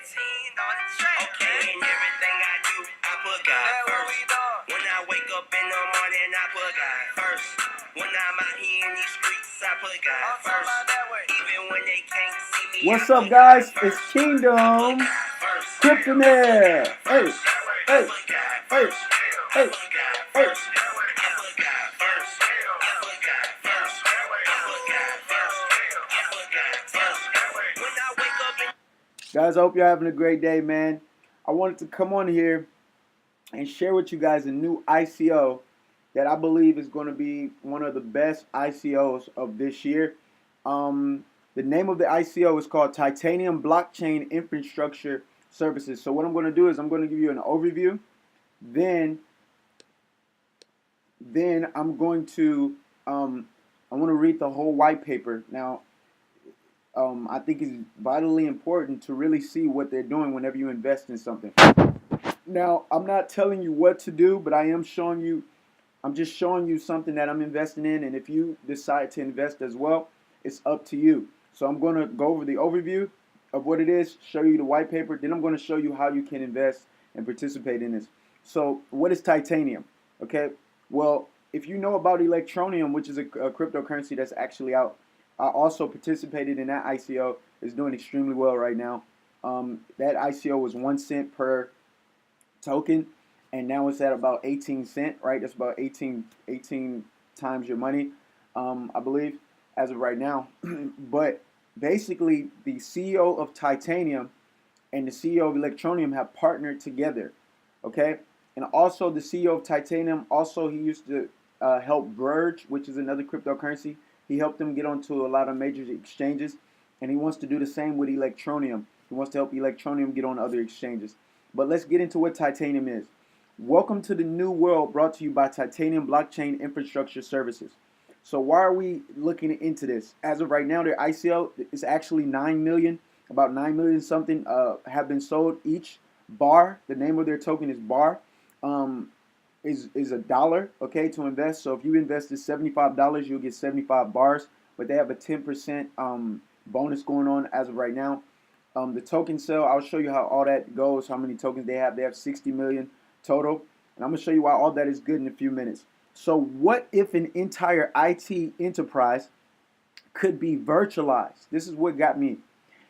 Okay, and everything I do, I put God first. When I wake up in the morning, I put God first. When I'm out here in these streets, I put God first. Even when they can't see me. What's up, guys? It's Kingdom Kryptonaire. Hey, hey, hey, hey, hey. Guys, I hope you're having a great day, man. I wanted to come on here and share with you guys a new ICO that I believe is going to be one of the best ICOs of this year. The name of the ICO is called Titanium Blockchain Infrastructure Services. So what I'm going to do is I'm going to give you an overview. Then I'm going to I want to read the whole white paper. Now, I think it's vitally important to really see what they're doing whenever you invest in something. Now, I'm not telling you what to do, but I'm just showing you something that I'm investing in, and if you decide to invest as well, it's up to you. So I'm going to go over the overview of what it is, show you the white paper, then I'm going to show you how you can invest and participate in this. So what is titanium? Okay, well, if you know about Electronium, which is a cryptocurrency that's actually out, I also participated in that ICO. It's doing extremely well right now. That ICO was 1 cent per token, and now it's at about 18 cent, right? That's about 18 times your money, I believe, as of right now. But basically, the CEO of Titanium and the CEO of Electronium have partnered together, okay? And also the CEO of Titanium, he used to help Verge, which is another cryptocurrency. He helped them get onto a lot of major exchanges, and he wants to do the same with Electronium. He wants to help Electronium get on other exchanges. But let's get into what Titanium is. Welcome to the new world, brought to you by Titanium Blockchain Infrastructure Services. So why are we looking into this? As of right now, their ICO is actually 9 million, about 9 million something have been sold. Each bar, the name of their token is bar, is $1, okay, to invest. So if you invested $75, you'll get 75 bars, but they have a 10% bonus going on as of right now. The token sale, I'll show you how all that goes, how many tokens they have. They have 60 million total, and I'm going to show you why all that is good in a few minutes. So what if an entire IT enterprise could be virtualized? This is what got me,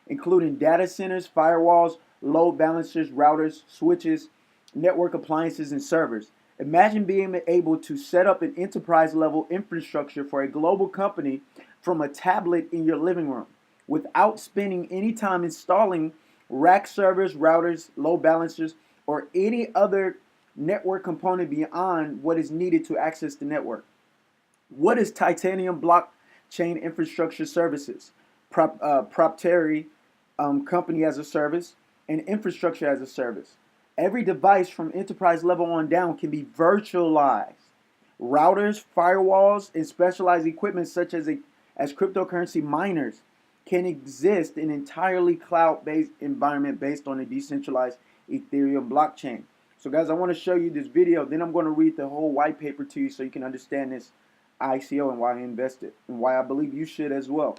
including data centers, firewalls, load balancers, routers, switches, network appliances, and servers. Imagine being able to set up an enterprise level infrastructure for a global company from a tablet in your living room without spending any time installing rack servers, routers, load balancers, or any other network component beyond what is needed to access the network. What is Titanium Blockchain Infrastructure Services? Proprietary company as a service and infrastructure as a service. Every device from enterprise level on down can be virtualized. Routers, firewalls, and specialized equipment such as cryptocurrency miners can exist in entirely cloud-based environment based on a decentralized Ethereum blockchain. So guys, I want to show you this video, then I'm going to read the whole white paper to you so you can understand this ICO and why I invested and why I believe you should as well.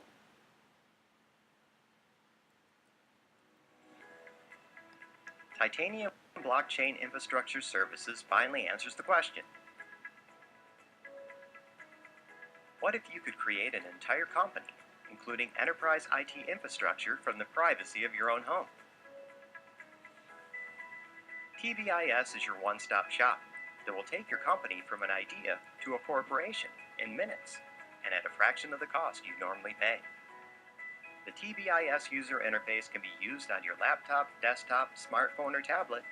Titanium Blockchain Infrastructure Services finally answers the question. What if you could create an entire company, including enterprise IT infrastructure, from the privacy of your own home? Tbis is your one-stop shop that will take your company from an idea to a corporation in minutes and at a fraction of the cost you normally pay. The Tbis user interface can be used on your laptop, desktop, smartphone, or tablet,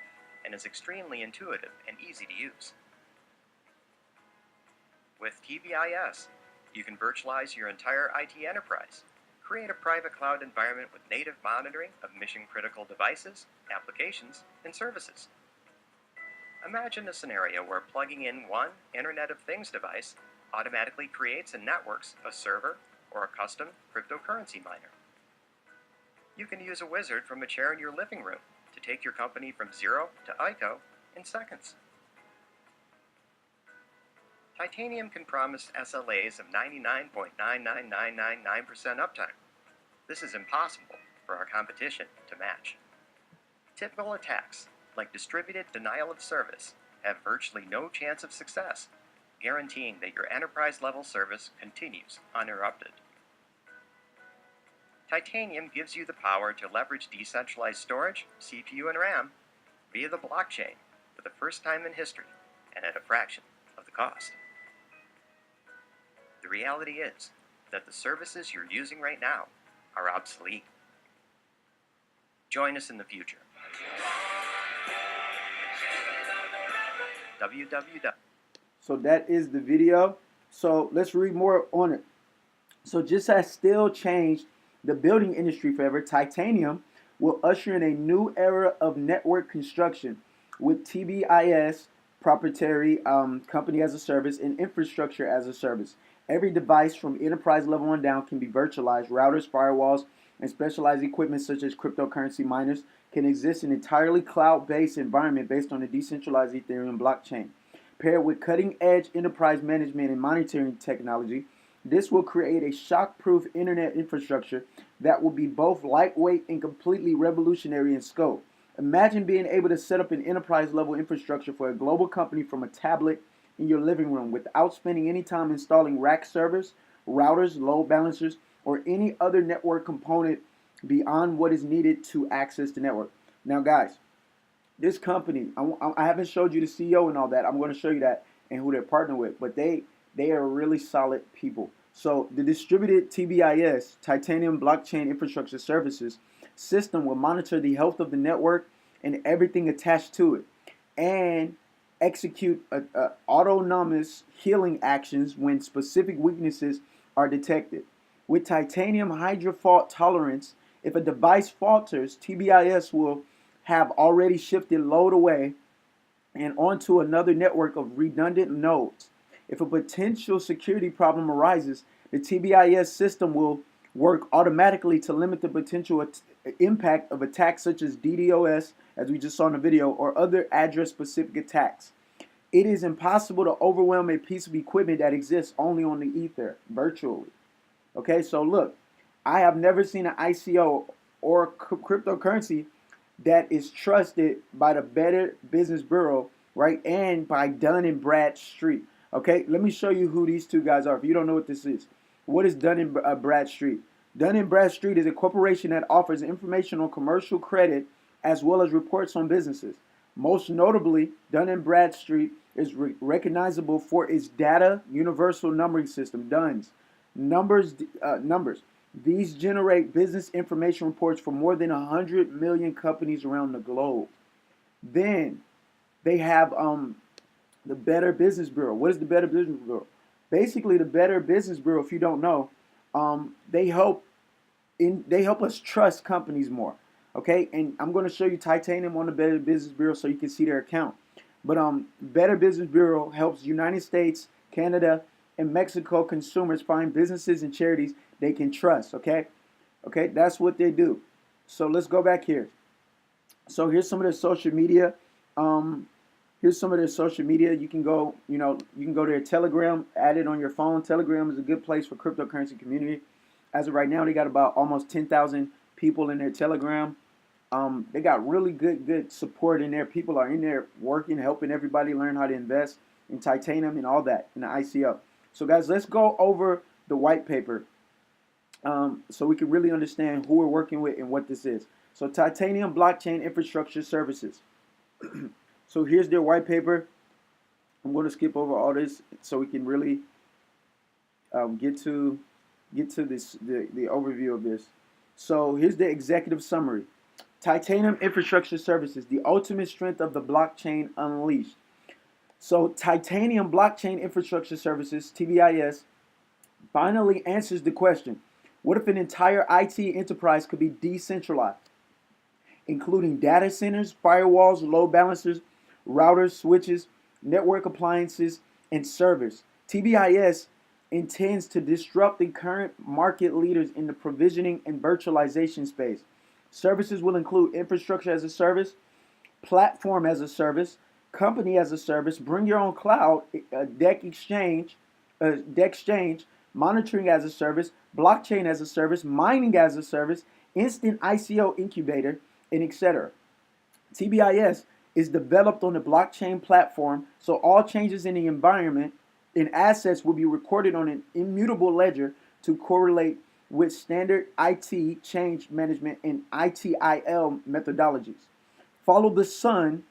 and is extremely intuitive and easy to use. With Tbis, you can virtualize your entire IT enterprise, create a private cloud environment with native monitoring of mission-critical devices, applications, and services. Imagine a scenario where plugging in one Internet of Things device automatically creates and networks a server or a custom cryptocurrency miner. You can use a wizard from a chair in your living room to take your company from zero to ICO in seconds. Titanium can promise SLAs of 99.99999% uptime. This is impossible for our competition to match. Typical attacks, like distributed denial of service, have virtually no chance of success, guaranteeing that your enterprise-level service continues uninterrupted. Titanium gives you the power to leverage decentralized storage, CPU, and RAM via the blockchain for the first time in history and at a fraction of the cost. The reality is that the services you're using right now are obsolete. Join us in the future. www. So that is the video. So let's read more on it. So just as steel changed the building industry forever, titanium will usher in a new era of network construction with Tbis, proprietary company as a service, and infrastructure as a service. Every device from enterprise level on down can be virtualized. Routers, firewalls, and specialized equipment such as cryptocurrency miners can exist in an entirely cloud-based environment based on the decentralized Ethereum blockchain. Paired with cutting-edge enterprise management and monitoring technology, this will create a shock-proof internet infrastructure that will be both lightweight and completely revolutionary in scope. Imagine being able to set up an enterprise-level infrastructure for a global company from a tablet in your living room without spending any time installing rack servers, routers, load balancers, or any other network component beyond what is needed to access the network. Now, guys, this company, I haven't showed you the CEO and all that. I'm going to show you that and who they're partnering with, but they are really solid people. So the distributed Tbis, Titanium Blockchain Infrastructure Services system, will monitor the health of the network and everything attached to it, and execute autonomous healing actions when specific weaknesses are detected. With titanium hydro fault tolerance, if a device falters, Tbis will have already shifted load away and onto another network of redundant nodes. If a potential security problem arises, the Tbis system will work automatically to limit the potential impact of attacks such as DDoS, as we just saw in the video, or other address-specific attacks. It is impossible to overwhelm a piece of equipment that exists only on the ether, virtually. Okay, so look, I have never seen an ICO or cryptocurrency that is trusted by the Better Business Bureau, right, and by Dun & Bradstreet. Okay, let me show you who these two guys are if you don't know what this is. What is Dun & Bradstreet? Dun & Bradstreet is a corporation that offers information on commercial credit as well as reports on businesses. Most notably, Dun & Bradstreet is recognizable for its data universal numbering system, DUNS. Numbers. These generate business information reports for more than 100 million companies around the globe. Then they have the Better Business Bureau. What is the Better Business Bureau? Basically, the Better Business Bureau, if you don't know, they help us trust companies more. Okay, and I'm going to show you titanium on the Better Business Bureau so you can see their account. But Better Business Bureau helps United States, Canada, and Mexico consumers find businesses and charities they can trust. Okay, that's what they do. So let's go back here. So here's some of their social media. Here's some of their social media. You can go, you can go to their Telegram, add it on your phone. Telegram is a good place for cryptocurrency community. As of right now, they got about almost 10,000 people in their Telegram. They got really good support in there. People are in there working, helping everybody learn how to invest in titanium and all that in the ICO. So guys, let's go over the white paper so we can really understand who we're working with and what this is. So Titanium Blockchain Infrastructure Services. So here's their white paper. I'm going to skip over all this so we can really get to this the overview of this. So here's the executive summary. Titanium Infrastructure Services, the ultimate strength of the blockchain unleashed. So Titanium Blockchain Infrastructure Services, TBIS, finally answers the question, what if an entire IT enterprise could be decentralized, including data centers, firewalls, load balancers, routers, switches, network appliances, and servers? TBIS intends to disrupt the current market leaders in the provisioning and virtualization space. Services will include infrastructure as a service, platform as a service, company as a service, bring your own cloud, DEX exchange, monitoring as a service, blockchain as a service, mining as a service, instant ICO incubator, and etc. TBIS is developed on the blockchain platform, so all changes in the environment and assets will be recorded on an immutable ledger to correlate with standard IT change management and ITIL methodologies. Follow the sun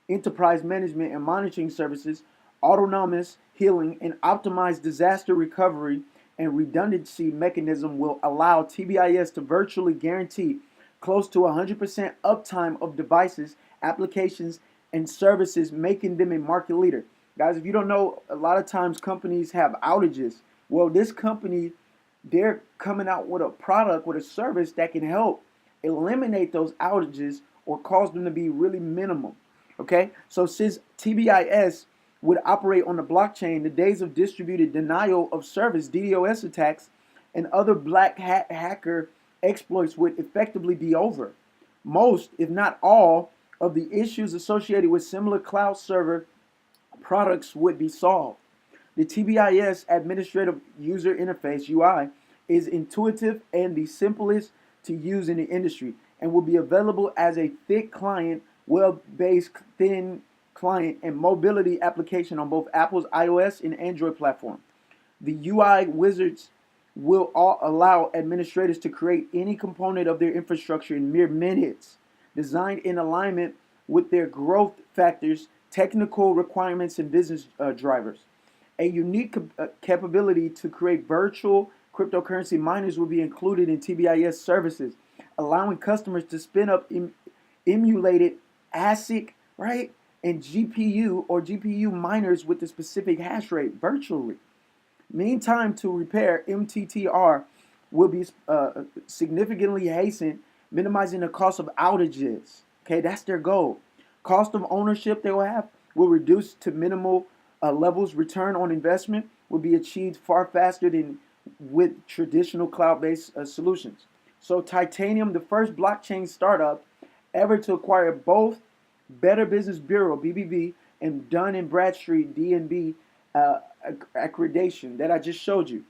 enterprise management and monitoring services, autonomous healing, and optimized disaster recovery and redundancy mechanism will allow TBIS to virtually guarantee close to 100% uptime of devices, applications, and services, making them a market leader. Guys, if you don't know, a lot of times companies have outages. Well, this company, they're coming out with a product, with a service that can help eliminate those outages or cause them to be really minimal. Okay, so since TBIS would operate on the blockchain, the days of distributed denial of service (DDoS) attacks and other black hat hacker exploits would effectively be over. Most, if not all, of the issues associated with similar cloud server products would be solved. The TBIS administrative user interface (UI) is intuitive and the simplest to use in the industry and will be available as a thick client, web-based thin client and mobility application on both Apple's iOS and Android platform. The UI wizards will allow administrators to create any component of their infrastructure in mere minutes, designed in alignment with their growth factors, technical requirements, and business drivers. A unique capability to create virtual cryptocurrency miners will be included in TBIS services, allowing customers to spin up emulated ASIC, right, and GPU or GPU miners with the specific hash rate virtually. Mean time to repair (MTTR) will be significantly hastened, minimizing the cost of outages. Okay, that's their goal. Cost of ownership they will have will reduce to minimal levels. Return on investment will be achieved far faster than with traditional cloud-based solutions. So Titanium, the first blockchain startup ever to acquire both Better Business Bureau (BBB) and Dun and Bradstreet (DNB) accreditation that I just showed you.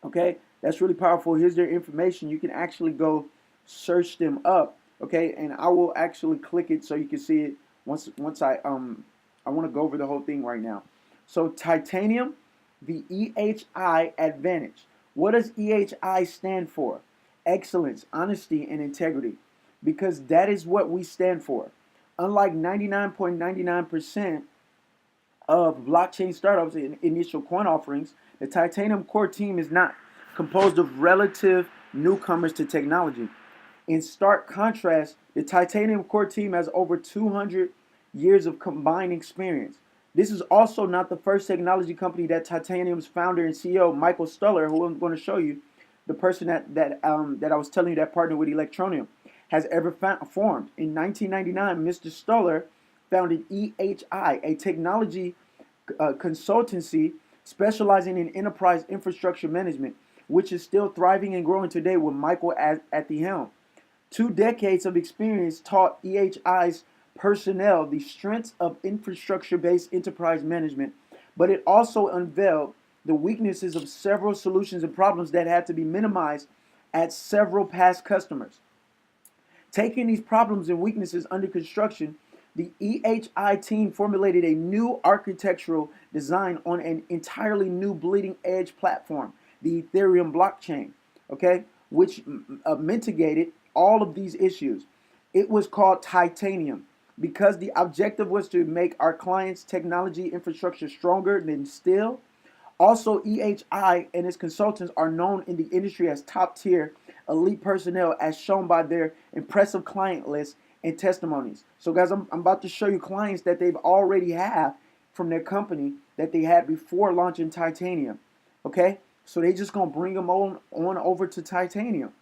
Okay, that's really powerful. Here's their information. You can actually go search them up. Okay, and I will actually click it so you can see it once I want to go over the whole thing right now. So Titanium, the EHI advantage. What does EHI stand for? Excellence, honesty, and integrity. Because that is what we stand for. Unlike 99.99% of blockchain startups in initial coin offerings, the Titanium core team is not composed of relative newcomers to technology. In stark contrast, the Titanium core team has over 200 years of combined experience. This is also not the first technology company that Titanium's founder and CEO, Michael Stuller, who I'm going to show you, the person that I was telling you that partnered with Electroneum, has ever formed. In 1999, Mr. Stuller founded EHI, a technology consultancy specializing in enterprise infrastructure management, which is still thriving and growing today with Michael at the helm. 2 decades of experience taught EHI's personnel the strengths of infrastructure-based enterprise management, but it also unveiled the weaknesses of several solutions and problems that had to be minimized at several past customers. Taking these problems and weaknesses under construction, the EHI team formulated a new architectural design on an entirely new bleeding edge platform, the Ethereum blockchain, okay, which mitigated all of these issues. It was called Titanium because the objective was to make our clients' technology infrastructure stronger than steel. Also, EHI and its consultants are known in the industry as top-tier elite personnel, as shown by their impressive client list and testimonies. So, guys, I'm about to show you clients that they've already have from their company that they had before launching Titanium. Okay, so they just gonna bring them on over to Titanium.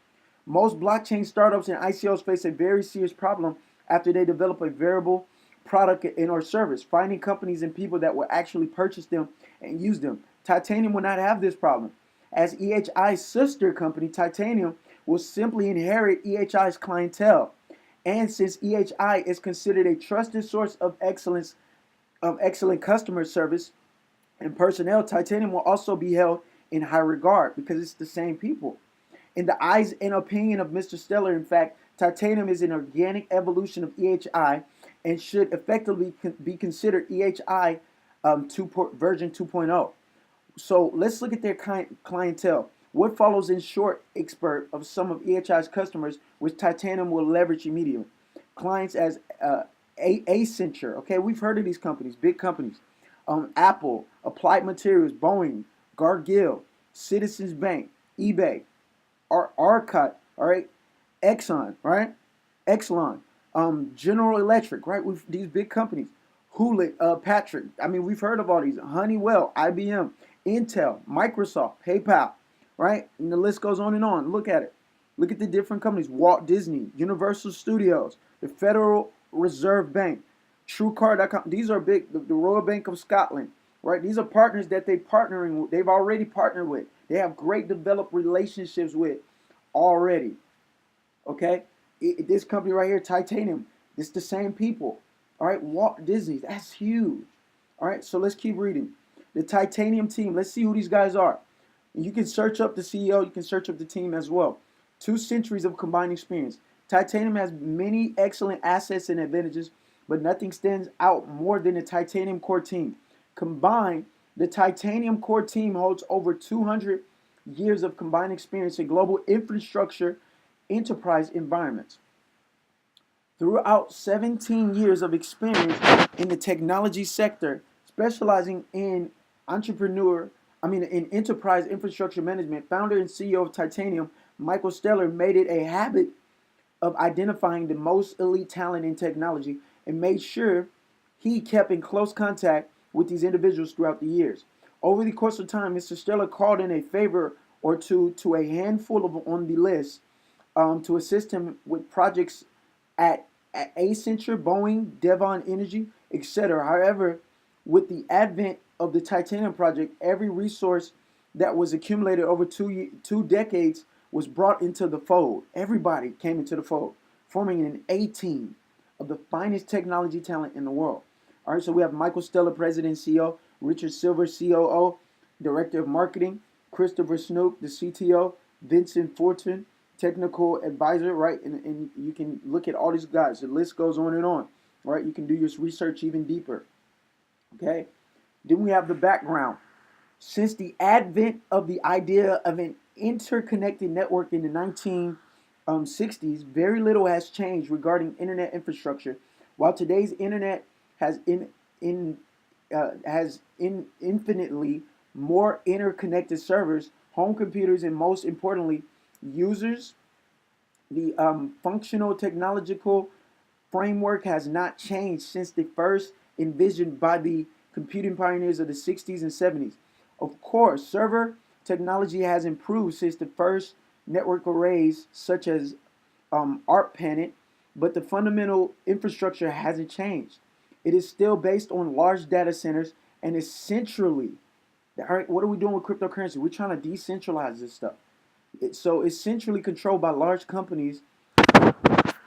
Most blockchain startups and ICOs face a very serious problem after they develop a variable product and or service, finding companies and people that will actually purchase them and use them. Titanium will not have this problem. As EHI's sister company, Titanium will simply inherit EHI's clientele. And since EHI is considered a trusted source of excellence, of excellent customer service and personnel, Titanium will also be held in high regard because it's the same people. In the eyes and opinion of Mr. Stellar, in fact, Titanium is an organic evolution of EHI and should effectively be considered EHI version 2.0. So let's look at their clientele. What follows in short expert of some of EHI's customers, which Titanium will leverage immediately. Clients as Accenture. Okay, we've heard of these companies, big companies. Apple, Applied Materials, Boeing, Gargill, Citizens Bank, eBay, Arcot, all right, Exxon, right, Exelon, General Electric, right, with these big companies. Hewlett Patrick. I mean, we've heard of all these. Honeywell, IBM, Intel, Microsoft, PayPal, right? And the list goes on and on. Look at it. Look at the different companies. Walt Disney, Universal Studios, the Federal Reserve Bank, TrueCar.com. These are big. The Royal Bank of Scotland, right? These are partners that they've already partnered with. They have great developed relationships with already. Okay? This company right here, Titanium, it's the same people. All right, Walt Disney, that's huge. All right, so let's keep reading. The Titanium team, let's see who these guys are. You can search up the CEO, you can search up the team as well. 2 centuries of combined experience. Titanium has many excellent assets and advantages, but nothing stands out more than the Titanium core team. Combined, the Titanium core team holds over 200 years of combined experience in global infrastructure enterprise environments. Throughout 17 years of experience in the technology sector, specializing in in enterprise infrastructure management, founder and CEO of Titanium, Michael Steller made it a habit of identifying the most elite talent in technology and made sure he kept in close contact with these individuals throughout the years. Over the course of time, Mr. Steller called in a favor or two to a handful of on the list to assist him with projects at Accenture, Boeing, Devon Energy, etc. However, with the advent of the Titanium project, every resource that was accumulated over two decades was brought into the fold. Everybody came into the fold, forming an A team of the finest technology talent in the world. All right, so we have Michael Steller, President and CEO, Richard Silver, COO, Director of Marketing, Christopher Snook, the CTO, Vincent Fortune, Technical Advisor, right? And you can look at all these guys. The list goes on and on, right? You can do your research even deeper, okay? Then we have the background. Since the advent of the idea of an interconnected network in the 1960s, very little has changed regarding internet infrastructure. While today's internet has infinitely more interconnected servers, home computers, and most importantly, users, the functional technological framework has not changed since the first envisioned by the computing pioneers of the 60s and 70s. Of course, server technology has improved since the first network arrays such as ARPANET, but the fundamental infrastructure hasn't changed. It is still based on large data centers and is centrally, all right, what are we doing with cryptocurrency? We're trying to decentralize this stuff. So it's centrally controlled by large companies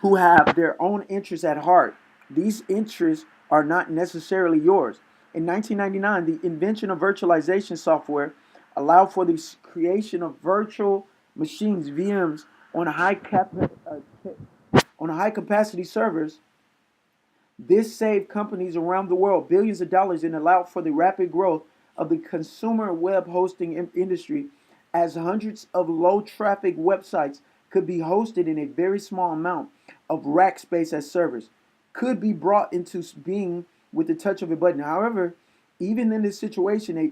who have their own interests at heart. These interests are not necessarily yours. In 1999, the invention of virtualization software allowed for the creation of virtual machines, VMs, on high capacity servers. This saved companies around the world billions of dollars and allowed for the rapid growth of the consumer web hosting industry, as hundreds of low traffic websites could be hosted in a very small amount of rack space as servers, could be brought into being with the touch of a button. However, even in this situation, a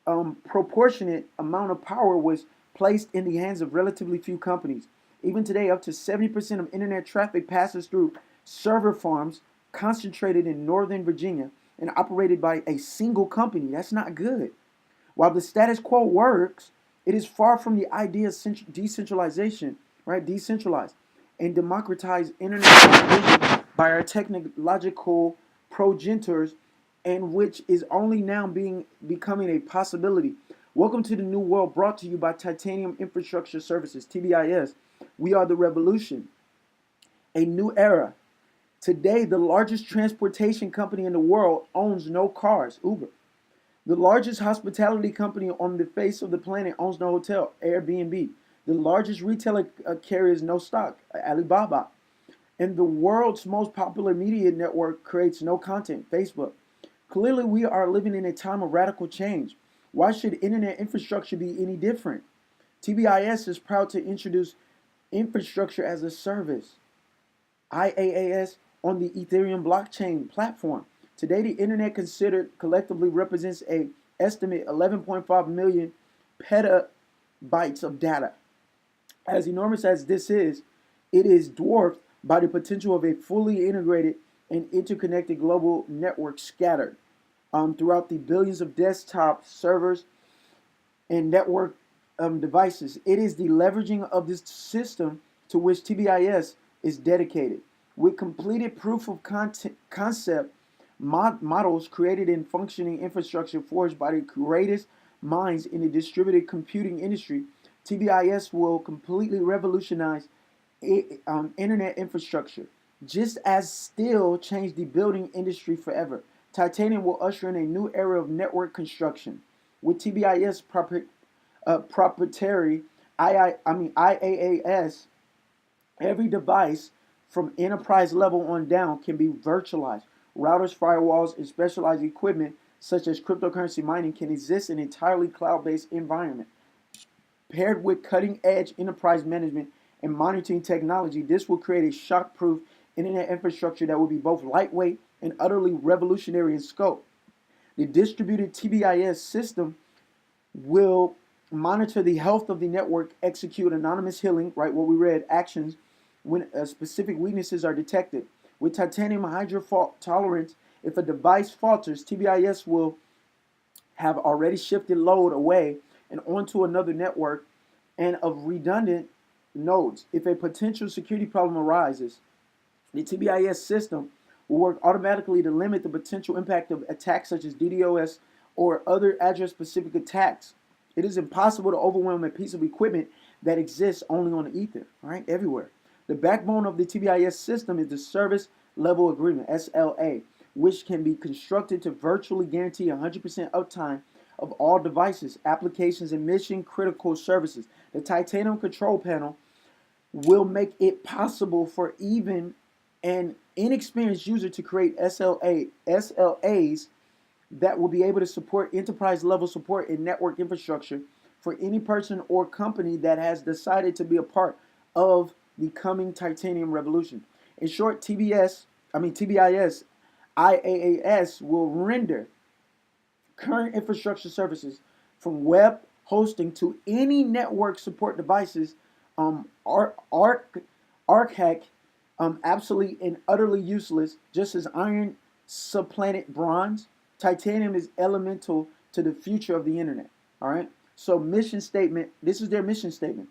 disproportionate amount of power was placed in the hands of relatively few companies. Even today, up to 70% of internet traffic passes through server farms concentrated in Northern Virginia and operated by a single company. That's not good. While the status quo works, it is far from the idea of decentralization, right? Decentralized and democratized internet vision by our technological progenitors, and which is only now becoming a possibility. Welcome to the new world, brought to you by Titanium Infrastructure Services, TBIS. We are the revolution, a new era. Today, the largest transportation company in the world owns no cars, Uber. The largest hospitality company on the face of the planet owns no hotel, Airbnb. The The largest retailer carries no stock, Alibaba. And the world's most popular media network creates no content, Facebook. Clearly, we are living in a time of radical change. Why should internet infrastructure be any different? TBIS is proud to introduce infrastructure as a service, IaaS, on the Ethereum blockchain platform. Today, the internet considered collectively represents a estimate 11.5 million petabytes of data. As enormous as this is, it is dwarfed by the potential of a fully integrated and interconnected global network scattered throughout the billions of desktop servers and network devices. It is the leveraging of this system to which TBIS is dedicated. With completed proof of concept models created in functioning infrastructure forged by the greatest minds in the distributed computing industry, TBIS will completely revolutionize internet infrastructure, just as steel changed the building industry forever. Titanium will usher in a new era of network construction. With TBIS proprietary IaaS, every device from enterprise level on down can be virtualized. Routers, firewalls, and specialized equipment such as cryptocurrency mining can exist in an entirely cloud-based environment. Paired with cutting-edge enterprise management and monitoring technology, this will create a shock-proof internet infrastructure that will be both lightweight and utterly revolutionary in scope. The distributed TBIS system will monitor the health of the network, execute anonymous healing, right? What we read, actions when specific weaknesses are detected. With titanium hydro fault tolerance, if a device falters, TBIS will have already shifted load away and onto another network and of redundant nodes. If a potential security problem arises, the TBIS system will work automatically to limit the potential impact of attacks such as DDoS or other address-specific attacks. It is impossible to overwhelm a piece of equipment that exists only on the ether, right? Everywhere. The backbone of the TBIS system is the Service Level Agreement, SLA, which can be constructed to virtually guarantee 100% uptime of all devices, applications, and mission critical services. The titanium control panel will make it possible for even an inexperienced user to create SLAs that will be able to support enterprise level support in network infrastructure for any person or company that has decided to be a part of the coming titanium revolution. In short, TBIS, IaaS will render current infrastructure services from web hosting to any network support devices archaic, obsolete, and utterly useless, just as iron supplanted bronze. Titanium is elemental to the future of the internet. All right. So mission statement. This is their mission statement.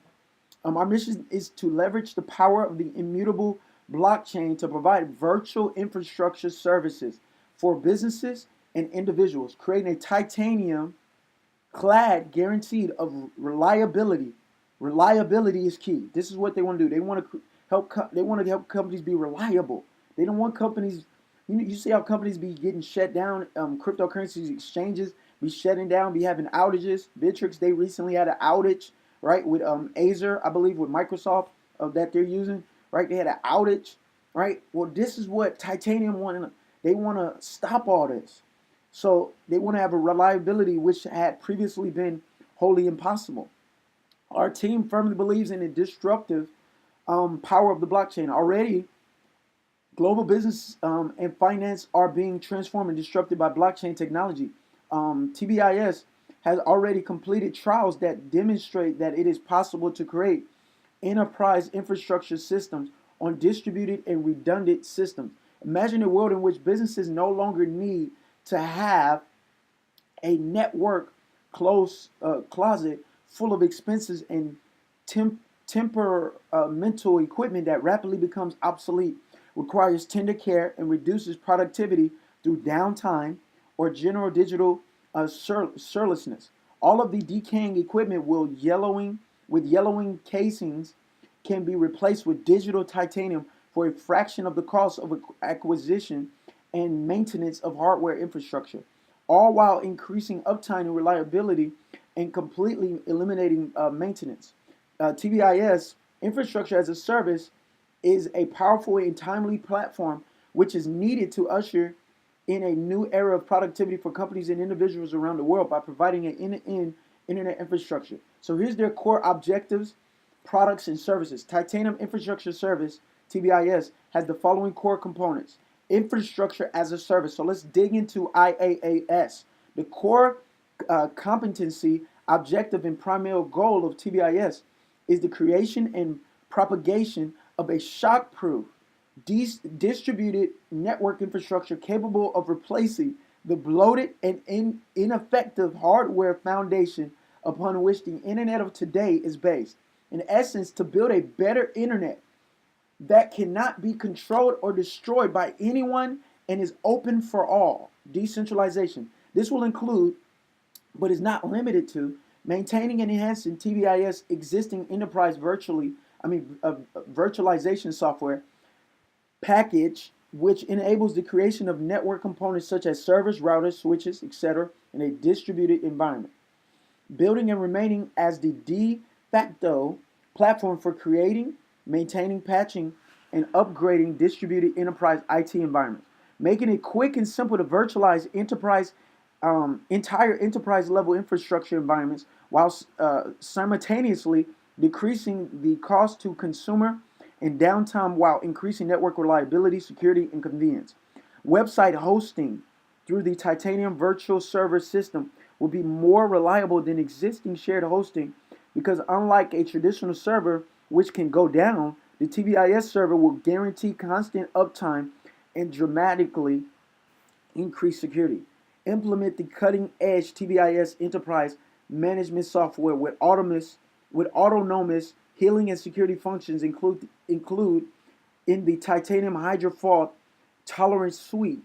Our mission is to leverage the power of the immutable blockchain to provide virtual infrastructure services for businesses and individuals, creating a titanium clad guaranteed of reliability. Reliability is key. This is what they want to do. They want to help. They want to help companies be reliable. They don't want companies. You see how companies be getting shut down. Cryptocurrencies exchanges be shutting down. Be having outages. Bittrex, they recently had an outage, right, with Acer, I believe, with Microsoft that they're using. Right, they had an outage. Right. Well, this is what Titanium wanted. They want to stop all this. So they want to have a reliability which had previously been wholly impossible. Our team firmly believes in the disruptive power of the blockchain. Already, global business and finance are being transformed and disrupted by blockchain technology. TBIS has already completed trials that demonstrate that it is possible to create enterprise infrastructure systems on distributed and redundant systems. Imagine a world in which businesses no longer need to have a network closet full of expenses and temperamental equipment that rapidly becomes obsolete, requires tender care, and reduces productivity through downtime or general digital surelessness. All of the decaying equipment with yellowing casings can be replaced with digital titanium for a fraction of the cost of acquisition and maintenance of hardware infrastructure, all while increasing uptime and reliability and completely eliminating maintenance. TBIS, infrastructure as a service, is a powerful and timely platform which is needed to usher in a new era of productivity for companies and individuals around the world by providing an end-to-end internet infrastructure. So here's their core objectives, products, and services. Titanium Infrastructure Service, TBIS, has the following core components. Infrastructure as a service. So let's dig into IaaS. The core competency, objective, and primary goal of TBIS is the creation and propagation of a shock-proof, distributed network infrastructure capable of replacing the bloated and ineffective hardware foundation upon which the internet of today is based. In essence, to build a better internet that cannot be controlled or destroyed by anyone and is open for all. Decentralization. This will include, but is not limited to, maintaining and enhancing TBIS existing enterprise virtualization software package, which enables the creation of network components such as servers, routers, switches, etc., in a distributed environment. Building and remaining as the de facto platform for creating, maintaining, patching, and upgrading distributed enterprise IT environments. Making it quick and simple to virtualize entire enterprise level infrastructure environments while simultaneously decreasing the cost to consumer and downtime while increasing network reliability, security, and convenience. Website hosting through the Titanium Virtual Server System will be more reliable than existing shared hosting because unlike a traditional server which can go down, the TBIS server will guarantee constant uptime and dramatically increase security. Implement the cutting-edge TBIS enterprise management software with autonomous healing and security functions include in the Titanium Hydro Fault Tolerance Suite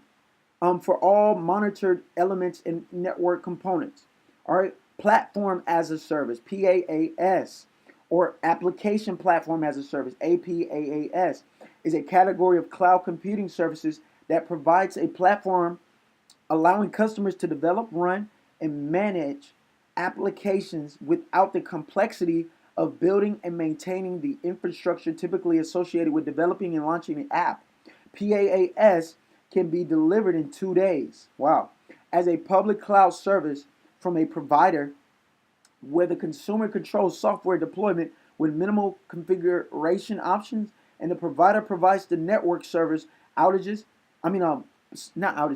for all monitored elements and network components. All right, Platform as a Service, PaaS, or Application Platform as a Service, APaaS, is a category of cloud computing services that provides a platform allowing customers to develop, run, and manage applications without the complexity of building and maintaining the infrastructure typically associated with developing and launching an app. PaaS can be delivered in 2 days. Wow. As a public cloud service from a provider where the consumer controls software deployment with minimal configuration options and the provider provides the network servers,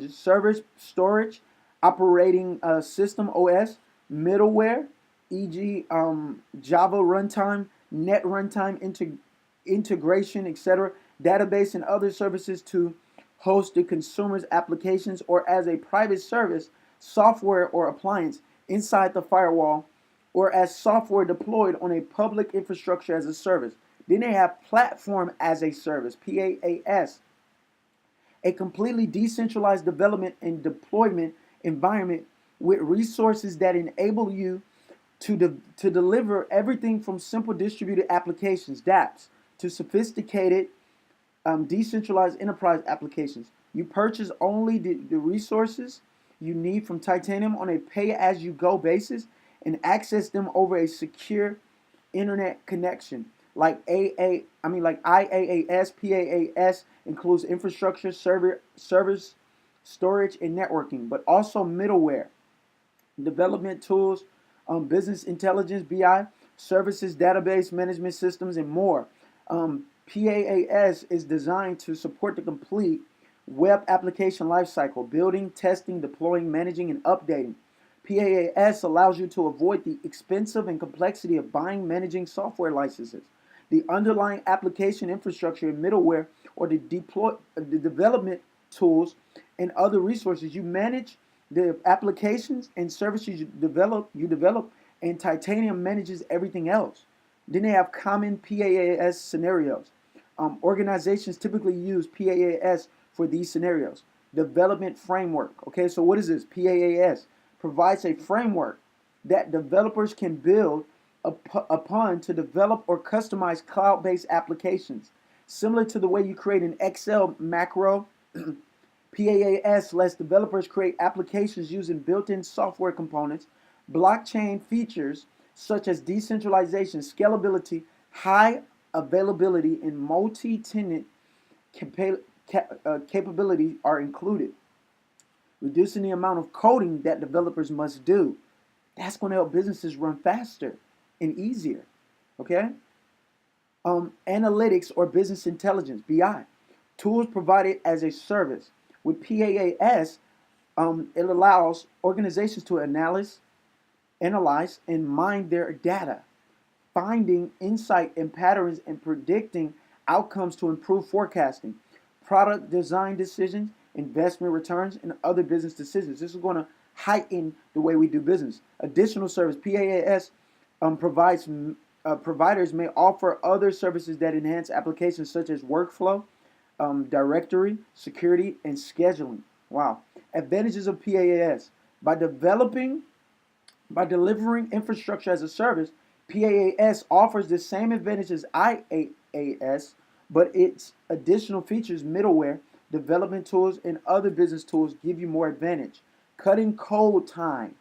servers, storage, operating system OS, middleware, e.g., Java runtime, net runtime integration, etc., database and other services to host the consumer's applications, or as a private service, software or appliance inside the firewall, or as software deployed on a public infrastructure as a service. Then they have platform as a service, PaaS, a completely decentralized development and deployment environment with resources that enable you to deliver everything from simple distributed applications, dApps, to sophisticated decentralized enterprise applications. You purchase only the resources you need from Titanium on a pay-as-you-go basis and access them over a secure internet connection. Like IaaS, PaaS includes infrastructure, servers, storage, and networking, but also middleware, development tools, business intelligence, BI, services, database management systems, and more. PaaS is designed to support the complete web application lifecycle, building, testing, deploying, managing, and updating. PaaS allows you to avoid the expensive and complexity of buying, managing software licenses, the underlying application infrastructure and middleware, or the development tools and other resources. You manage the applications and services you develop, and Titanium manages everything else. Then they have common PaaS scenarios. Organizations typically use PaaS for these scenarios. Development framework. Okay, so what is this? PaaS provides a framework that developers can build upon to develop or customize cloud-based applications. Similar to the way you create an Excel macro, PaaS lets developers create applications using built-in software components, blockchain features, such as decentralization, scalability, high availability, and multi-tenant capability are included, reducing the amount of coding that developers must do. That's going to help businesses run faster and easier. Okay? Analytics or business intelligence, BI, tools provided as a service. With PaaS, it allows organizations to analyze, and mine their data, finding insight and patterns and predicting outcomes to improve forecasting, product design decisions, investment returns, and other business decisions. This is going to heighten the way we do business. Additional service, PaaS provides providers may offer other services that enhance applications such as workflow, directory, security, and scheduling. Wow. Advantages of PaaS. By developing by delivering infrastructure as a service, PaaS offers the same advantage as IaaS, but its additional features, middleware, development tools, and other business tools give you more advantage. Cutting code time.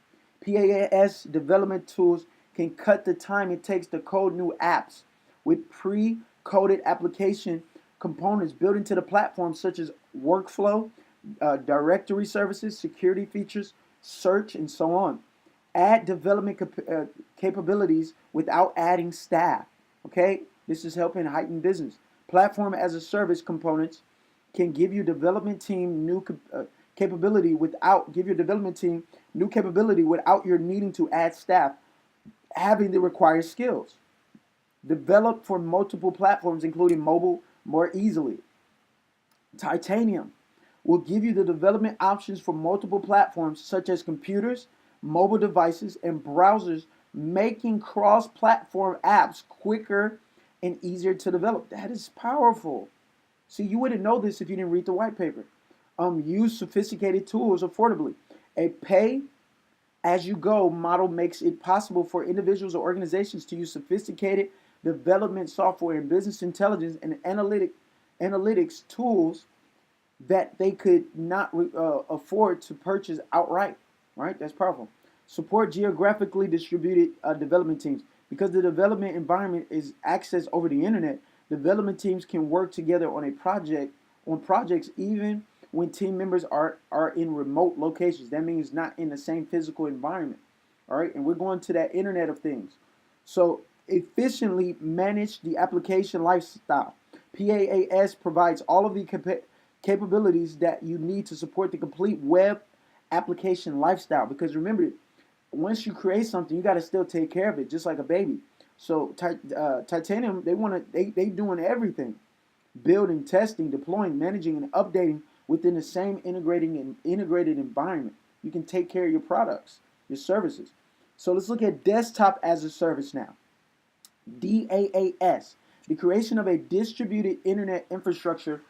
PaaS development tools can cut the time it takes to code new apps with pre-coded application components built into the platform, such as workflow, directory services, security features, search, and so on. Add development capabilities without adding staff. Okay, this is helping heighten business. Platform as a service components can give your development team new capability without give your development team new capability without your needing to add staff, having the required skills. Develop for multiple platforms, including mobile, more easily. Titanium will give you the development options for multiple platforms such as computers, mobile devices, and browsers, making cross platform apps quicker and easier to develop. That is powerful. See, you wouldn't know this if you didn't read the white paper. Use sophisticated tools affordably. A pay as you go model makes it possible for individuals or organizations to use sophisticated development software and business intelligence and analytics tools that they could not afford to purchase outright. Right? That's powerful. Support geographically distributed development teams. Because the development environment is accessed over the internet, development teams can work together on projects even when team members are in remote locations. That means not in the same physical environment. All right, and we're going to that Internet of Things. So efficiently manage the application lifestyle. PaaS provides all of the capabilities that you need to support the complete web application lifestyle. Because remember, once you create something, you got to still take care of it, just like a baby. So Titanium, they doing everything: building, testing, deploying, managing, and updating within the same integrated environment. You can take care of your products, your services. So let's look at desktop as a service now. DaaS, the creation of a distributed internet infrastructure,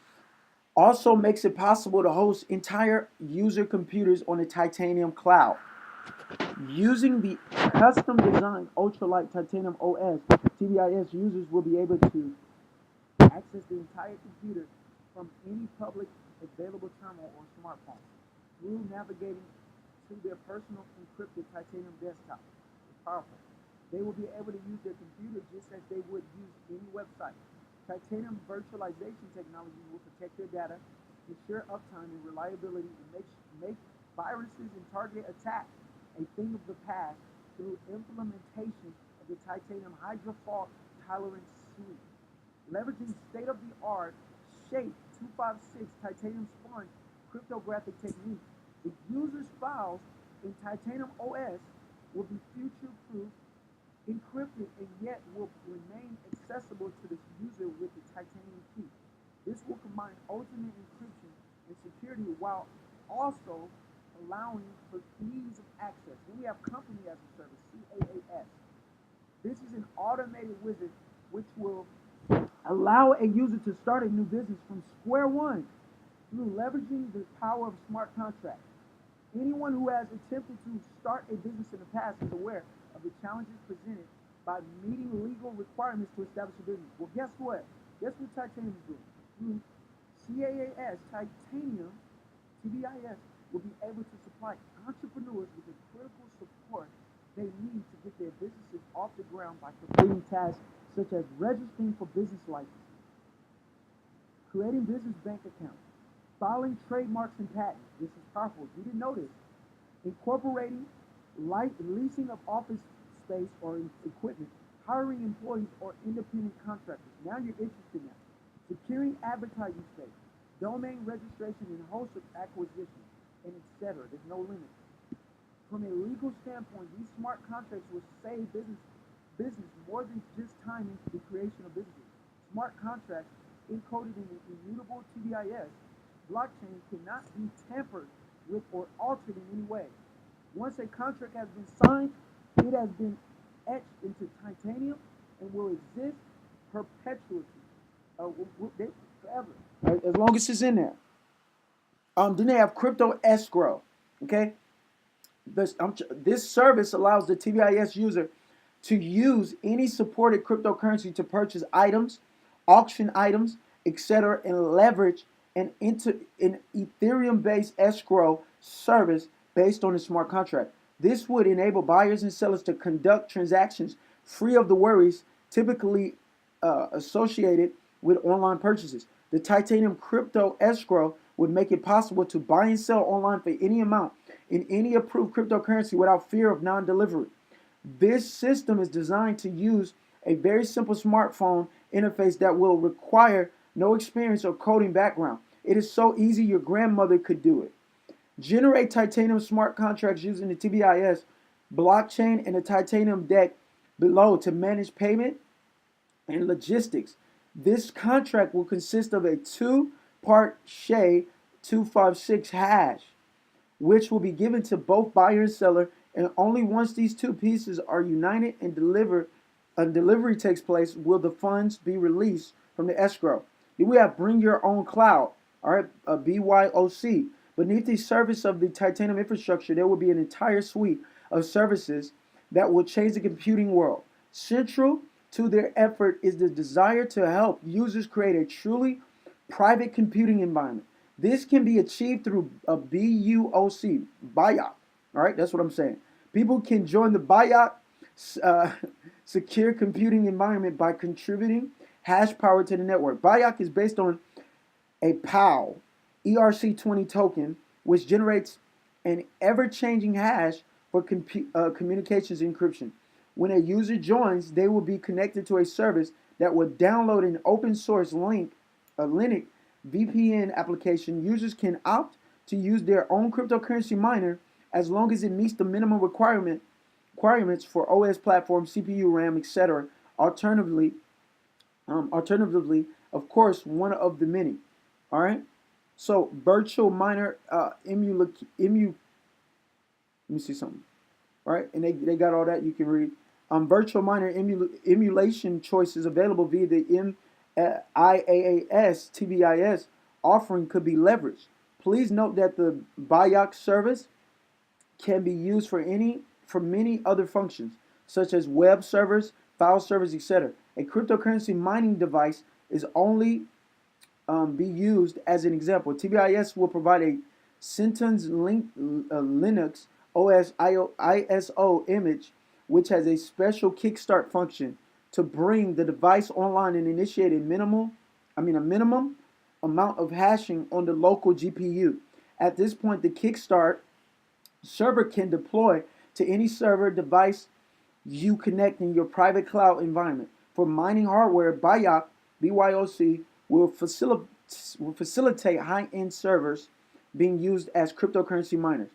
also makes it possible to host entire user computers on the Titanium cloud. Using the custom designed ultralight Titanium OS, Tbis users will be able to access the entire computer from any public available terminal or smartphone through navigating to their personal encrypted Titanium desktop. It's powerful. They will be able to use their computer just as they would use any website. Titanium virtualization technology will protect their data, ensure uptime and reliability, and make viruses and targeted attacks a thing of the past through implementation of the Titanium Hydra fault tolerance suite. Leveraging state-of-the-art Shape 256 Titanium Sponge cryptographic techniques, the user's files in Titanium OS will be future-proof, encrypted, and yet will remain accessible to the user with the Titanium key. This will combine ultimate encryption and security while also allowing for ease of access. Then we have company as a service, CAAS. This is an automated wizard which will allow a user to start a new business from square one through leveraging the power of smart contracts. Anyone who has attempted to start a business in the past is aware of the challenges presented by meeting legal requirements to establish a business. Well, guess what? Guess what Titanium is doing? Through CAAS, Titanium, TBIS, will be able to supply entrepreneurs with the critical support they need to get their businesses off the ground by completing tasks such as registering for business licenses, creating business bank accounts, filing trademarks and patents. This is powerful. You didn't know this. Incorporating leasing of office space or equipment, hiring employees or independent contractors. Now you're interested now. Securing advertising space, domain registration and host of acquisition, and etc. There's no limit. From a legal standpoint, these smart contracts will save business more than just time into the creation of businesses. Smart contracts encoded in an immutable Tbis blockchain cannot be tampered with or altered in any way. Once a contract has been signed, it has been etched into titanium and will exist perpetually, forever, right? As long as it's in there. Then they have crypto escrow. Okay, this service allows the Tbis user to use any supported cryptocurrency to purchase items, auction items, etc., and leverage an Ethereum-based escrow service based on a smart contract. This would enable buyers and sellers to conduct transactions free of the worries typically associated with online purchases. The titanium crypto escrow would make it possible to buy and sell online for any amount in any approved cryptocurrency without fear of non-delivery. This system is designed to use a very simple smartphone interface that will require no experience or coding background. It is so easy your grandmother could do it. Generate titanium smart contracts using the Tbis blockchain and the titanium deck below to manage payment and logistics. This contract will consist of a two-part SHA-256 hash, which will be given to both buyer and seller, and only once these two pieces are united and delivery takes place will the funds be released from the escrow. Then we have bring your own cloud, all right, BYOC. Beneath the surface of the titanium infrastructure, there will be an entire suite of services that will change the computing world. Central to their effort is the desire to help users create a truly private computing environment. This can be achieved through a BUOC, BIOC. All right, that's what I'm saying. People can join the BIOC secure computing environment by contributing hash power to the network. BIOC is based on a POW ERC20 token, which generates an ever-changing hash for communications encryption. When a user joins, they will be connected to a service that will download an open source Linux VPN application. Users can opt to use their own cryptocurrency miner as long as it meets the minimum requirements for OS platform, CPU, RAM, etc. Alternatively, of course, one of the many. All right. So virtual miner let me see something. All right, and they got all that you can read. Virtual miner emulation choices available via the IaaS Tbis offering could be leveraged. Please note that the BIOC service can be used for many other functions, such as web servers, file servers, etc. A cryptocurrency mining device is only be used as an example. Tbis will provide a Centen's Linux OS ISO image, which has a special kickstart function to bring the device online and initiate a minimum amount of hashing on the local GPU. At this point, the kickstart server can deploy to any server device you connect in your private cloud environment. For mining hardware, BYOC will facilitate high-end servers being used as cryptocurrency miners.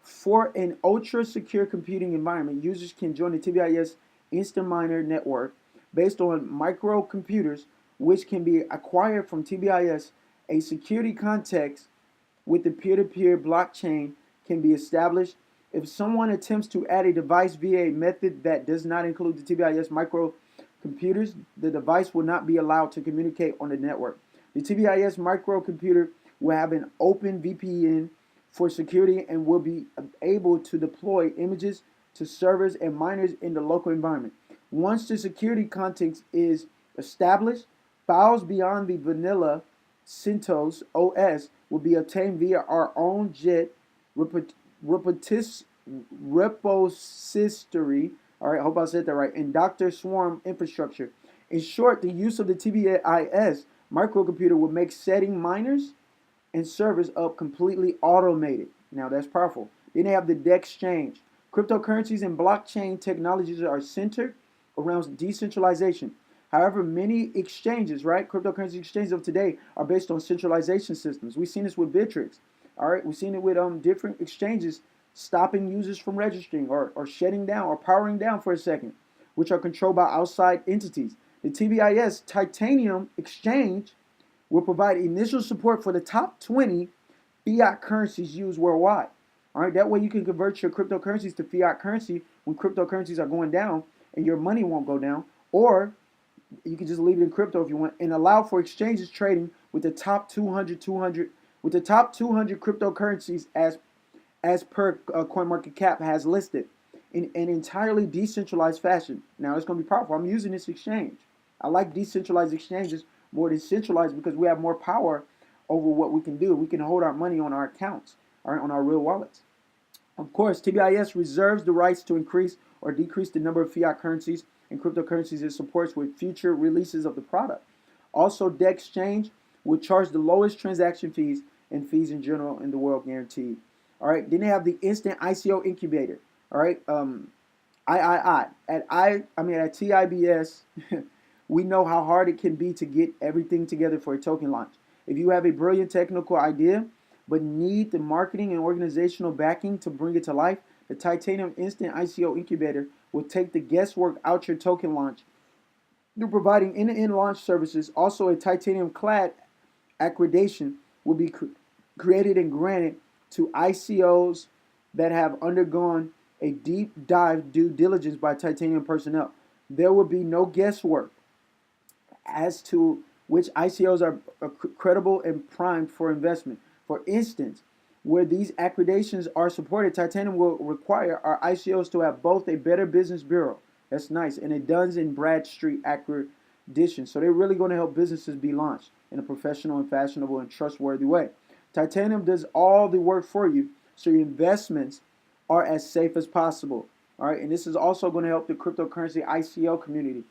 For an ultra-secure computing environment, users can join the Tbis Instaminer network based on microcomputers, which can be acquired from Tbis. A security context with the peer-to-peer blockchain can be established. If someone attempts to add a device via a method that does not include the Tbis microcomputers, the device will not be allowed to communicate on the network. The Tbis microcomputer will have an open VPN for security and will be able to deploy images to servers and miners in the local environment. Once the security context is established, files beyond the vanilla CentOS OS will be obtained via our own JIT repository. All right, I hope I said that right. And Dr. Swarm infrastructure. In short, the use of the TBIS microcomputer will make setting miners and servers up completely automated. Now that's powerful. Then they have the DEXchange. Cryptocurrencies and blockchain technologies are centered around decentralization. However, many exchanges, right, cryptocurrency exchanges of today are based on centralization systems. We've seen this with Bittrex. All right, we've seen it with different exchanges stopping users from registering or shutting down or powering down for a second, which are controlled by outside entities. The TBIS Titanium Exchange will provide initial support for the top 20 fiat currencies used worldwide. All right, that way you can convert your cryptocurrencies to fiat currency when cryptocurrencies are going down and your money won't go down, or you can just leave it in crypto if you want and allow for exchanges trading with the top 200 with the top 200 cryptocurrencies as per CoinMarketCap has listed in an entirely decentralized fashion. Now it's going to be powerful. I'm using this exchange. I like decentralized exchanges more than centralized because we have more power over what we can do. We can hold our money on our accounts, all right, on our real wallets. Of course, TBIS reserves the rights to increase or decrease the number of fiat currencies and cryptocurrencies it supports with future releases of the product. Also, DEXchange will charge the lowest transaction fees and fees in general in the world guaranteed. All right. Then they have the instant ICO incubator. All right. At TIBS, we know how hard it can be to get everything together for a token launch. If you have a brilliant technical idea but need the marketing and organizational backing to bring it to life, the Titanium Instant ICO Incubator will take the guesswork out your token launch through providing end-to-end launch services. Also, a Titanium Clad accreditation will be created and granted to ICOs that have undergone a deep dive due diligence by Titanium personnel. There will be no guesswork as to which ICOs are credible and primed for investment. For instance, where these accreditations are supported, Titanium will require our ICOs to have both a Better Business Bureau, that's nice, and a Duns and Bradstreet accreditation. So they're really going to help businesses be launched in a professional and fashionable and trustworthy way. Titanium does all the work for you, so your investments are as safe as possible. All right, and this is also going to help the cryptocurrency ICO community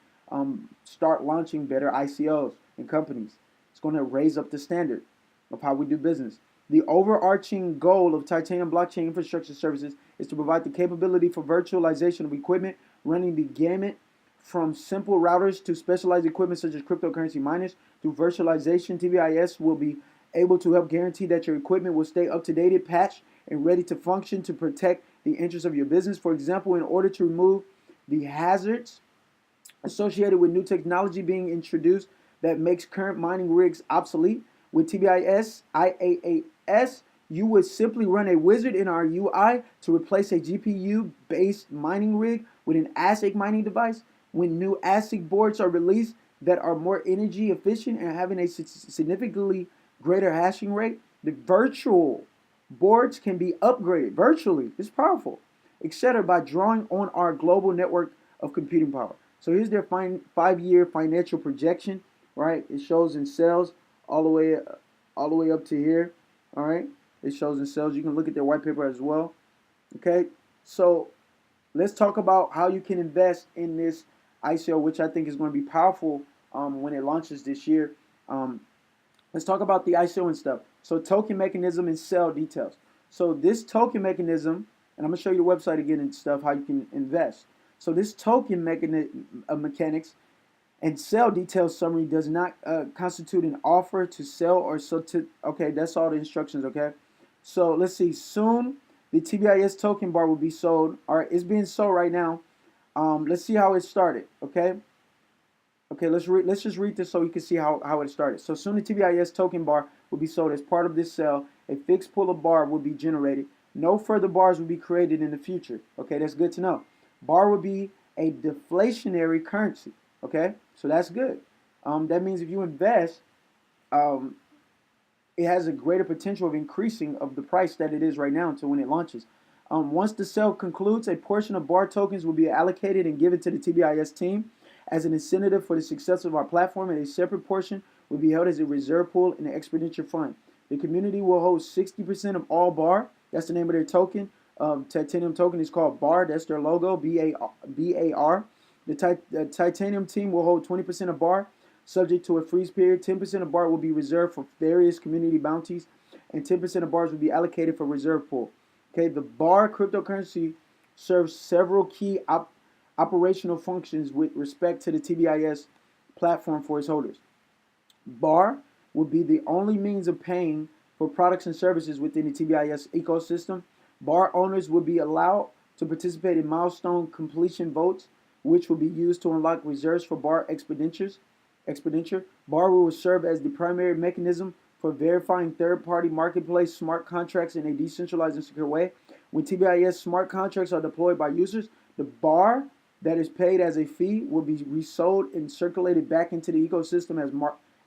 start launching better ICOs and companies. It's going to raise up the standard of how we do business. The overarching goal of Titanium Blockchain Infrastructure Services is to provide the capability for virtualization of equipment running the gamut from simple routers to specialized equipment such as cryptocurrency miners. Through virtualization, TBIS will be able to help guarantee that your equipment will stay up to date, patched, and ready to function to protect the interests of your business. For example, in order to remove the hazards associated with new technology being introduced that makes current mining rigs obsolete, with TBIS IaaS, you would simply run a wizard in our UI to replace a GPU-based mining rig with an ASIC mining device. When new ASIC boards are released that are more energy efficient and having a significantly greater hashing rate, the virtual boards can be upgraded virtually. It's powerful, etc. by drawing on our global network of computing power. So here's their 5-year financial projection, right? It shows in sales all the way up to here, all right? It shows in sales. You can look at their white paper as well, okay? So let's talk about how you can invest in this ICO, which I think is going to be powerful when it launches this year. Let's talk about the ICO and stuff. So token mechanism and sell details. So this token mechanism, and I'm going to show you the website again and stuff, how you can invest. So this token mechanics and sell details summary does not constitute an offer to sell or so to, okay, that's all the instructions, okay? So let's see, soon the TBIS token bar will be sold. All right, it's being sold right now. Let's see how it started, okay? Okay, let's just read this so you can see how it started. So soon the TBIS token bar will be sold as part of this sale. A fixed pool of bar will be generated. No further bars will be created in the future. Okay, that's good to know. Bar will be a deflationary currency. Okay, so that's good. That means if you invest, it has a greater potential of increasing of the price that it is right now until when it launches. Once the sale concludes, a portion of bar tokens will be allocated and given to the TBIS team as an incentive for the success of our platform, and a separate portion will be held as a reserve pool in the expenditure fund. The community will hold 60% of all bar, that's the name of their token, Titanium token is called BAR. That's their logo, BAR. The Titanium team will hold 20% of BAR, subject to a freeze period. 10% of BAR will be reserved for various community bounties, and 10% of BARs will be allocated for reserve pool. Okay, the BAR cryptocurrency serves several key operational functions with respect to the TBIS platform for its holders. BAR will be the only means of paying for products and services within the TBIS ecosystem. BAR owners will be allowed to participate in milestone completion votes, which will be used to unlock reserves for BAR expenditure. BAR will serve as the primary mechanism for verifying third-party marketplace smart contracts in a decentralized and secure way. When TBIS smart contracts are deployed by users, the BAR that is paid as a fee will be resold and circulated back into the ecosystem as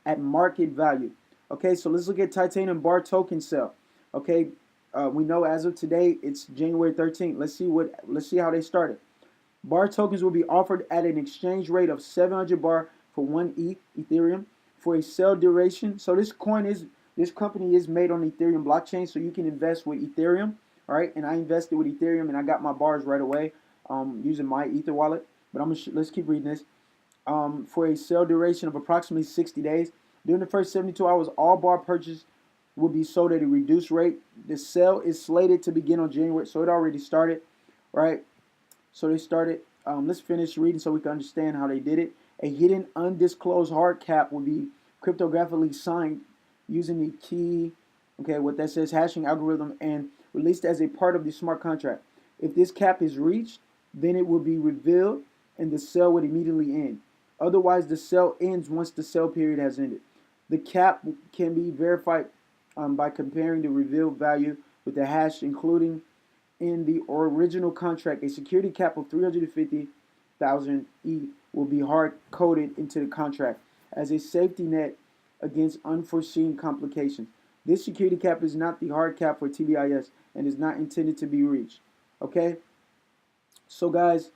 at market value. Okay, so let's look at Titanium BAR token sale. Okay, we know as of today it's January 13th. Let's see how they started. BAR tokens will be offered at an exchange rate of 700 BAR for 1 Ethereum for a sale duration. So this company is made on Ethereum blockchain, so you can invest with Ethereum. All right, and I invested with Ethereum and I got my bars right away using my Ether wallet. But let's keep reading this. For a sale duration of approximately 60 days. During the first 72 hours, all BAR purchases will be sold at a reduced rate. The sale is slated to begin on January, so it already started, right? So they started. Let's finish reading so we can understand how they did it. A hidden, undisclosed hard cap will be cryptographically signed using the key, okay, what that says, hashing algorithm, and released as a part of the smart contract. If this cap is reached, then it will be revealed and the sale would immediately end. Otherwise, the sale ends once the sale period has ended. The cap can be verified by comparing the revealed value with the hash, including in the original contract. A security cap of 350,000 ETH will be hard coded into the contract as a safety net against unforeseen complications. This security cap is not the hard cap for TBIS and is not intended to be reached. Okay? So guys,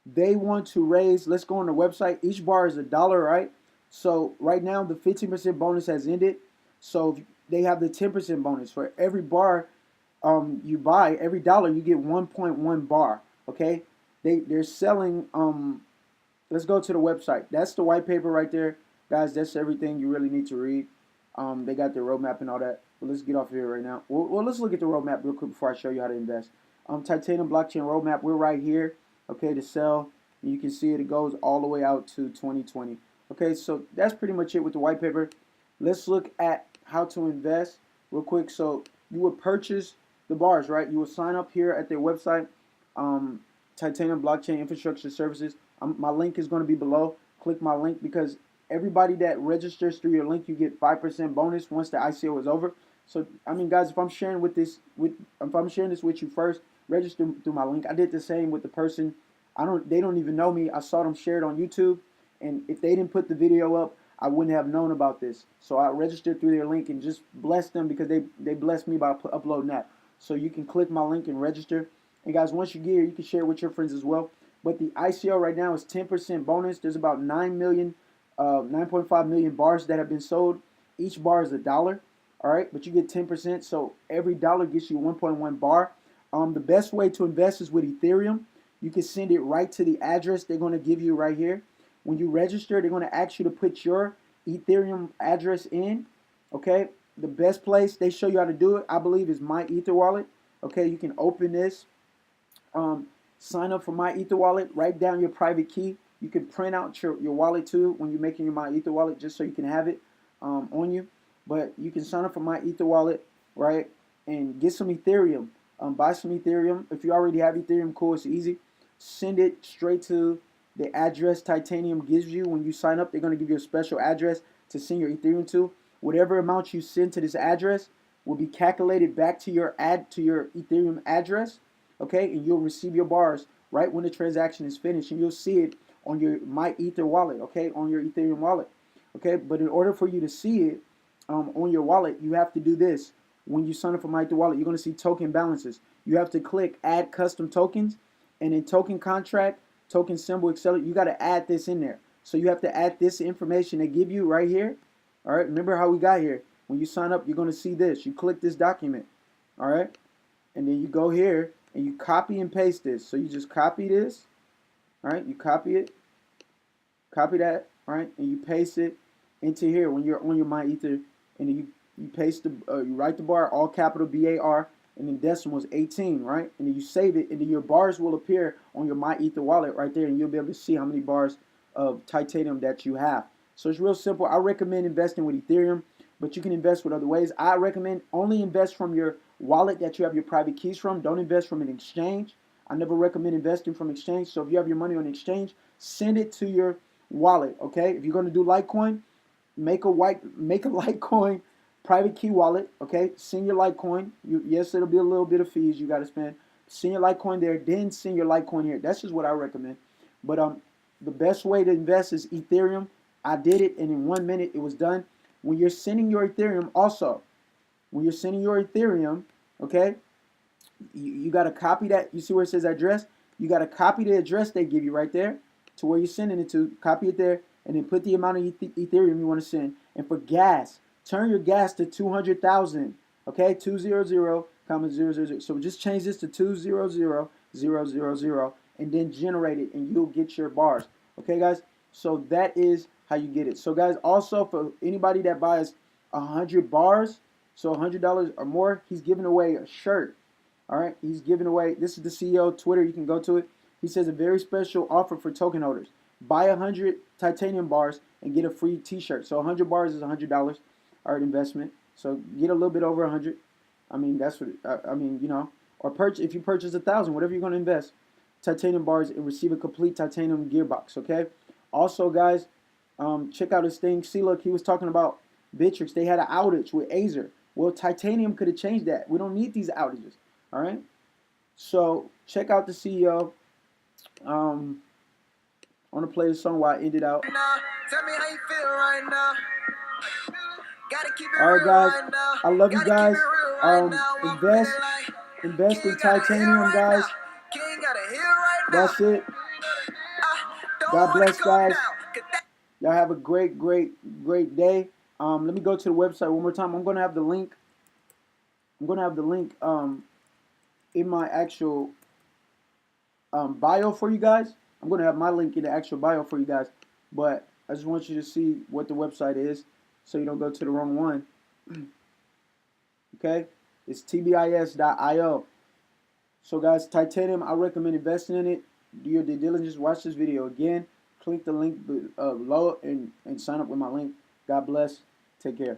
they want to raise, let's go on the website. Each bar is $1, right? So right now the 15% bonus has ended. So they have the 10% bonus. For every bar you buy, every dollar you get 1.1 bar. Okay? They're selling, let's go to the website. That's the white paper right there. Guys, that's everything you really need to read. They got their roadmap and all that. But let's get off here right now. Well, let's look at the roadmap real quick before I show you how to invest. Titanium blockchain roadmap, we're right here. Okay, to sell. You can see it goes all the way out to 2020. Okay, so that's pretty much it with the white paper. Let's look at how to invest real quick. So you would purchase the bars, right? You will sign up here at their website, Titanium Blockchain Infrastructure Services. My link is going to be below. Click my link because everybody that registers through your link, you get 5% bonus once the ICO is over. So I mean, guys, if I'm sharing this with you first, register through my link. I did the same with the person. They don't even know me. I saw them share it on YouTube, and if they didn't put the video up, I wouldn't have known about this. So I registered through their link and just blessed them because they blessed me by uploading that. So you can click my link and register. And guys, once you get here, you can share it with your friends as well. But the ICO right now is 10% bonus. There's about 9.5 million bars that have been sold. Each bar is $1. All right, but you get 10%. So every dollar gets you 1.1 bar. The best way to invest is with Ethereum. You can send it right to the address they're going to give you right here. When you register, they're going to ask you to put your Ethereum address in. Okay, the best place they show you how to do it, I believe, is My Ether Wallet. Okay, you can open this, sign up for My Ether Wallet, write down your private key. You can print out your wallet too when you're making your My Ether Wallet, just so you can have it on you. But you can sign up for My Ether Wallet, right, and get some Ethereum. Buy some Ethereum. If you already have Ethereum, cool, it's easy. Send it straight to the address Titanium gives you. When you sign up, they're going to give you a special address to send your Ethereum to. Whatever amount you send to this address will be calculated back to your Ethereum address, okay? And you'll receive your bars right when the transaction is finished, and you'll see it on your My Ether wallet, okay, on your Ethereum wallet, okay? But in order for you to see it on your wallet, you have to do this. When you sign up for My Ether wallet, you're going to see token balances. You have to click Add Custom Tokens, and in Token Contract, Token Symbol, etc., you got to add this in there. So you have to add this information they give you right here. All right, remember how we got here. When you sign up, you're going to see this. You click this document. All right, and then you go here and you copy and paste this. So you just copy this. All right, you copy it, copy that, right, and you paste it into here when you're on your MyEther, and then you paste the you write the bar all capital BAR, and then decimals 18, right, and then you save it, and then your bars will appear on your MyEther wallet right there, and you'll be able to see how many bars of titanium that you have. So it's real simple. I recommend investing with Ethereum, but you can invest with other ways. I recommend only invest from your wallet that you have your private keys from. Don't invest from an exchange. I never recommend investing from exchange. So if you have your money on exchange, send it to your wallet. Okay. If you're going to do Litecoin, make a Litecoin private key wallet. Okay. Send your Litecoin. Yes, it'll be a little bit of fees you got to spend. Send your Litecoin there, then send your Litecoin here. That's just what I recommend. But the best way to invest is Ethereum. I did it, and in 1 minute it was done. When you're sending your Ethereum, also, when you're sending your Ethereum, okay, you got to copy that. You see where it says address? You got to copy the address they give you right there to where you're sending it to. Copy it there, and then put the amount of Ethereum you want to send. And for gas, turn your gas to 200,000. Okay, 200,000. So just change this to 200,000, and then generate it, and you'll get your bars. Okay, guys. So that is how you get it. So, guys, also for anybody that buys 100 bars, so $100 or more, he's giving away a shirt. All right, he's giving away. This is the CEO Twitter. You can go to it. He says a very special offer for token holders. Buy 100 titanium bars and get a free T-shirt. So 100 bars is $100. All right, investment. So get a little bit over 100. I mean, that's what. I mean, you know, or purchase if you purchase 1,000, whatever you're going to invest, titanium bars and receive a complete titanium gearbox. Okay. Also, guys, check out his thing. See, look, he was talking about Bittrex. They had an outage with Azer. Well, titanium could have changed that. We don't need these outages. All right. So check out the CEO. I want to play the song while I end it out. Tell me how you feel right now. Gotta keep it All right, real guys. right now. I love you Gotta keep it guys. real right now. I'm Invest feeling like in King got a titanium, hill right guys. now. King got a hill right now. That's it. Don't God wanna bless, come guys. down, 'cause that Y'all have a great day. Let me go to the website one more time. I'm gonna have the link. In my actual bio for you guys. I'm gonna have my link in the actual bio for you guys. But I just want you to see what the website is, so you don't go to the wrong one. Okay, it's tbis.io. So, guys, titanium, I recommend investing in it. Do your due diligence. Watch this video again. Click the link below and sign up with my link. God bless. Take care.